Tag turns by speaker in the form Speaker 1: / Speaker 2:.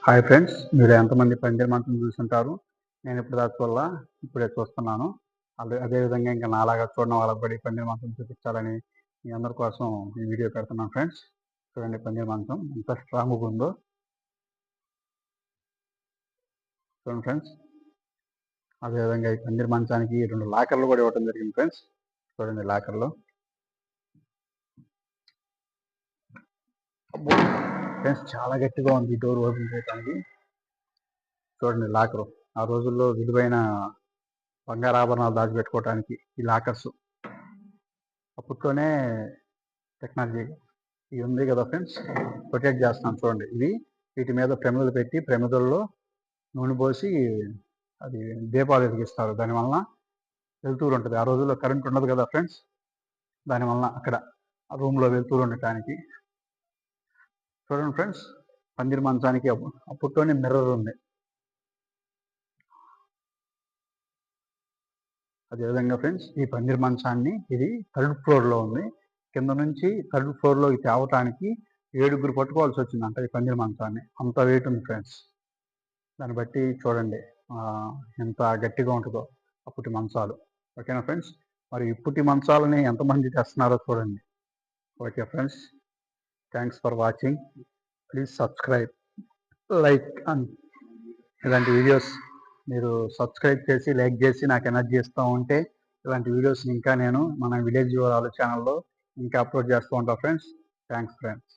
Speaker 1: Hi friends, మీరు ఎంతమంది పందిరి మంచం చూసుంటారు? నేను ఇప్పుడు దాకా వల్ల ఇప్పుడే చూస్తున్నాను. అదేవిధంగా ఇంకా నాలాగా చూడని వాళ్ళకి కూడా ఈ పందిరి మంచం చూపించాలని మీ అందరి కోసం ఈ వీడియో పెడుతున్నాను ఫ్రెండ్స్. చూడండి పందిరి మంచం ఎంత స్ట్రాంగ్గా ఉందో చూడండి ఫ్రెండ్స్. అదేవిధంగా ఈ పందిరి మంచానికి 2 లాకర్లు కూడా ఇవ్వడం జరిగింది ఫ్రెండ్స్. చూడండి లాకర్లు ఫ్రెండ్స్, చాలా గట్టిగా ఉంది ఈ డోర్ ఓపెన్ చేయడానికి. చూడండి లాకరు, ఆ రోజుల్లో విలువైన బంగారాభరణాలు దాచిపెట్టుకోవడానికి ఈ లాకర్స్ అప్పట్లోనే టెక్నాలజీ ఇది ఉంది కదా ఫ్రెండ్స్, ప్రొటెక్ట్ చేస్తాను చూడండి. వీటి మీద ప్రమిదలు పెట్టి ప్రమిదల్లో నూనె పోసి అది దీపాలు వెలిగిస్తారు. దానివల్ల వెలుతురు ఉంటుంది. ఆ రోజుల్లో కరెంట్ ఉండదు కదా ఫ్రెండ్స్, దానివల్ల అక్కడ ఆ రూమ్లో వెలుతురు ఉండటానికి. చూడండి ఫ్రెండ్స్, పందిరి మంచానికి అప్పట్లోనే మిర్రర్ ఉంది. అదేవిధంగా ఫ్రెండ్స్, ఈ పందిరి మంచాన్ని ఇది 3rd ఫ్లోర్లో ఉంది. కింద నుంచి 3rd ఫ్లోర్లోకి తేవటానికి 7గురు పట్టుకోవాల్సి వచ్చిందంట ఈ పందిరి మంచాన్ని. అంత వెయిట్ ఉంది ఫ్రెండ్స్. దాన్ని బట్టి చూడండి ఎంత గట్టిగా ఉంటుందో అప్పటి మంచాలు. ఓకేనా ఫ్రెండ్స్, మరి ఇప్పటి మంచాలని ఎంతమంది తెస్తున్నారో చూడండి. Okay friends, thanks for watching. Please subscribe, like and ఇలాంటి వీడియోస్ మీరు సబ్స్క్రైబ్ చేసి లైక్ చేసి నాకు ఎనర్జీ ఇస్తూ ఉంటే ఇలాంటి వీడియోస్ ఇంకా నేను మన విలేజ్ వివరాలు ఛానల్లో ఇంకా అప్లోడ్ చేస్తూ ఉంటాను ఫ్రెండ్స్. Thanks friends.